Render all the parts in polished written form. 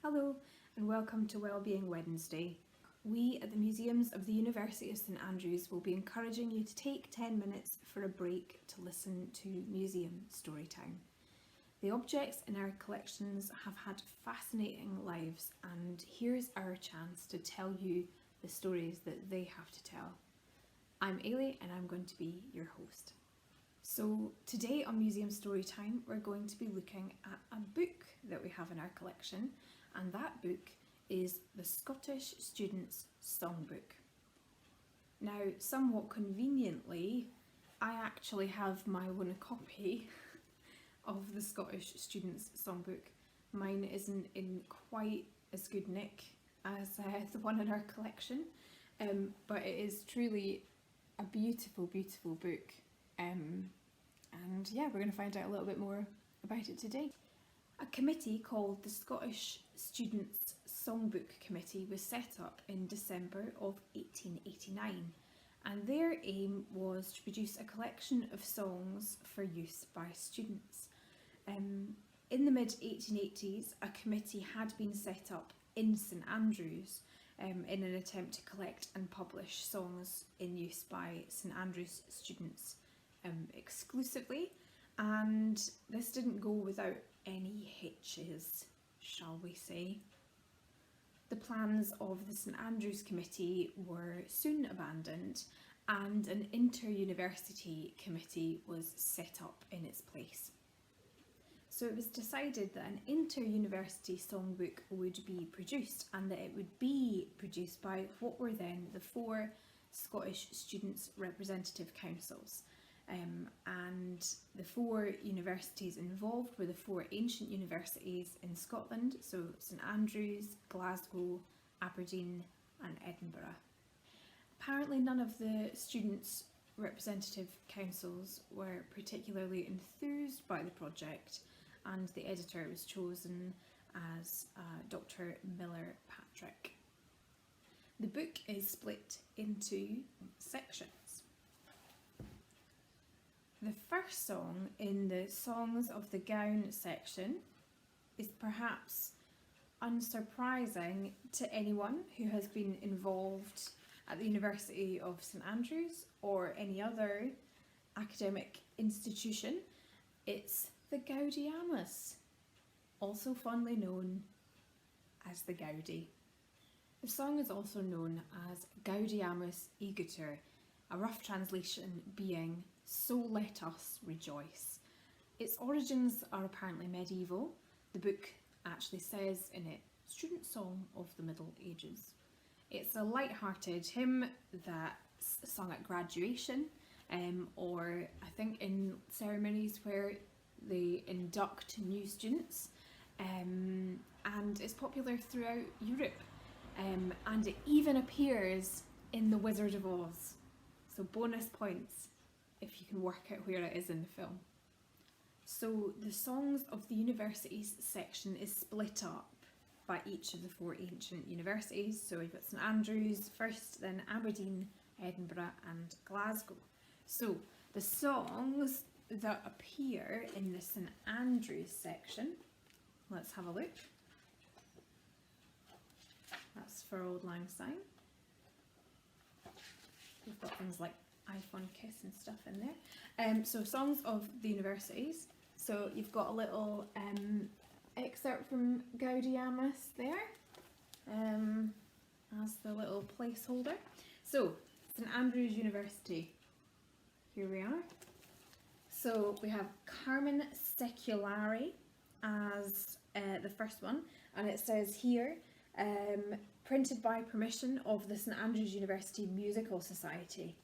Hello and welcome to Wellbeing Wednesday. We at the Museums of the University of St Andrews will be encouraging you to take 10 minutes for a break to listen to museum storytime. The objects in our collections have had fascinating lives, and here's our chance to tell you the stories that they have to tell. I'm Eilidh and I'm going to be your host. So today on Museum Storytime we're going to be looking at a book that we have in our collection, and that book is the Scottish Student Songbook. Now, somewhat conveniently, I actually have my own copy of the Scottish Student Songbook. Mine isn't in quite as good nick as the one in our collection, but it is truly a beautiful, beautiful book. And yeah, we're going to find out a little bit more about it today. A committee called the Scottish Student Songbook Committee was set up in December of 1889, and their aim was to produce a collection of songs for use by students. In the mid-1880s, a committee had been set up in St Andrews in an attempt to collect and publish songs in use by St Andrews students exclusively, and this didn't go without any hitches, shall we say. The plans of the St Andrews Committee were soon abandoned, and an inter-university committee was set up in its place. So it was decided that an inter-university songbook would be produced, and that it would be produced by what were then the four Scottish Students' Representative Councils. And the four universities involved were the four ancient universities in Scotland, so St Andrews, Glasgow, Aberdeen and Edinburgh. Apparently none of the students' representative councils were particularly enthused by the project, and the editor was chosen as Dr. Miller Patrick. The book is split into sections. The first song in the Songs of the Gown section is perhaps unsurprising to anyone who has been involved at the University of St Andrews or any other academic institution. It's the Gaudeamus, also fondly known as the Gaudi. The song is also known as Gaudeamus Igitur, a rough translation being "So let us rejoice." Its origins are apparently medieval. The book actually says in it, "Student Song of the Middle Ages." It's a light-hearted hymn that's sung at graduation, or I think in ceremonies where they induct new students, and it's popular throughout Europe, and it even appears in The Wizard of Oz. So bonus points if you can work out where it is in the film. So the Songs of the Universities section is split up by each of the four ancient universities. So we've got St Andrews first, then Aberdeen, Edinburgh and Glasgow. So the songs that appear in the St Andrews section, let's have a look. That's for Auld Lang Syne. We've got things like I Fond Kiss and stuff in there. So Songs of the Universities. So you've got a little excerpt from Gaudeamus there as the little placeholder. So St Andrews University, here we are. So we have Carmen Seculari as the first one, and it says here, printed by permission of the St Andrews University Musical Society,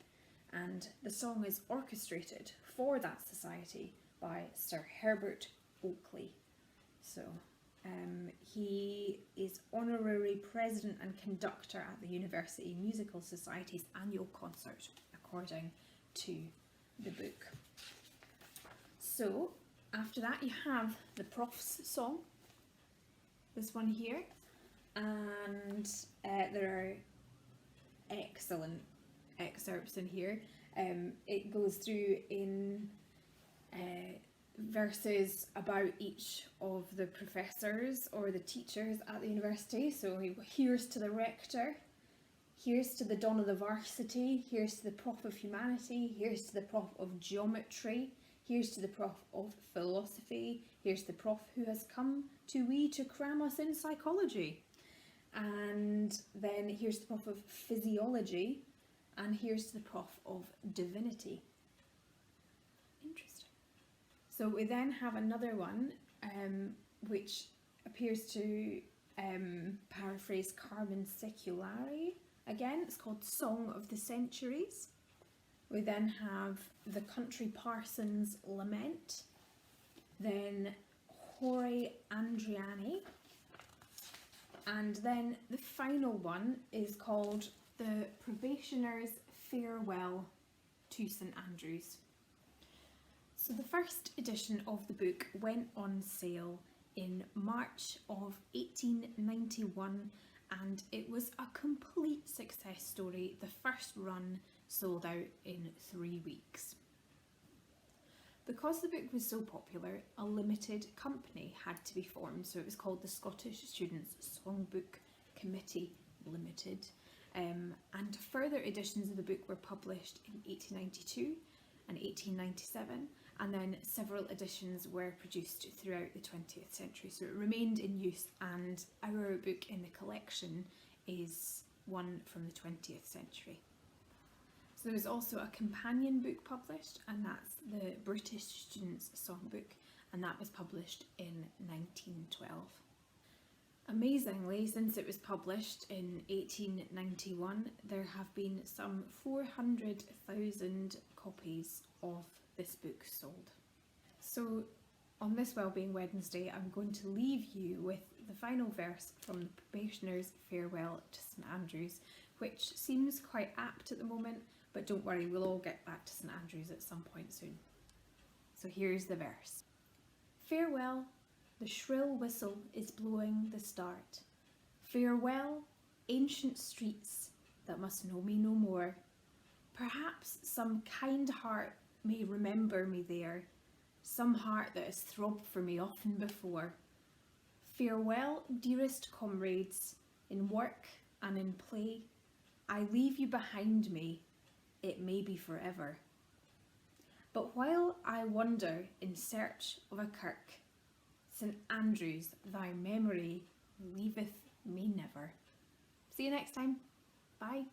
and the song is orchestrated for that society by Sir Herbert Oakley. So he is honorary president and conductor at the University Musical Society's annual concert, according to the book. So after that you have the Prof's song, this one here, and there are excellent excerpts in here. It goes through in verses about each of the professors or the teachers at the university. So here's to the rector, here's to the Don of the Varsity, here's to the Prof of Humanity, here's to the Prof of Geometry, here's to the Prof of Philosophy, here's the Prof who has come to we to cram us in psychology. And then here's the Prof of Physiology, and here's to the Prof of Divinity. Interesting. So we then have another one which appears to paraphrase Carmen Seculari. Again, it's called Song of the Centuries. We then have the Country Parson's Lament, then Hore Andriani, and then the final one is called The Probationer's Farewell to St Andrews. So the first edition of the book went on sale in March of 1891, and it was a complete success story. The first run sold out in 3 weeks. Because the book was so popular, a limited company had to be formed, so it was called the Scottish Student Songbook Committee Limited, and further editions of the book were published in 1892 and 1897, and then several editions were produced throughout the 20th century, so it remained in use, and our book in the collection is one from the 20th century. So there was also a companion book published, and that's the British Students Songbook, and that was published in 1912. Amazingly, since it was published in 1891, there have been some 400,000 copies of this book sold. So on this Wellbeing Wednesday, I'm going to leave you with the final verse from the Probationer's Farewell to St Andrews, which seems quite apt at the moment, but don't worry, we'll all get back to St Andrews at some point soon. So here's the verse. Farewell, the shrill whistle is blowing the start. Farewell, ancient streets that must know me no more. Perhaps some kind heart may remember me there, some heart that has throbbed for me often before. Farewell, dearest comrades, in work and in play. I leave you behind me, it may be forever. But while I wander in search of a kirk, St Andrews, thy memory leaveth me never. See you next time. Bye.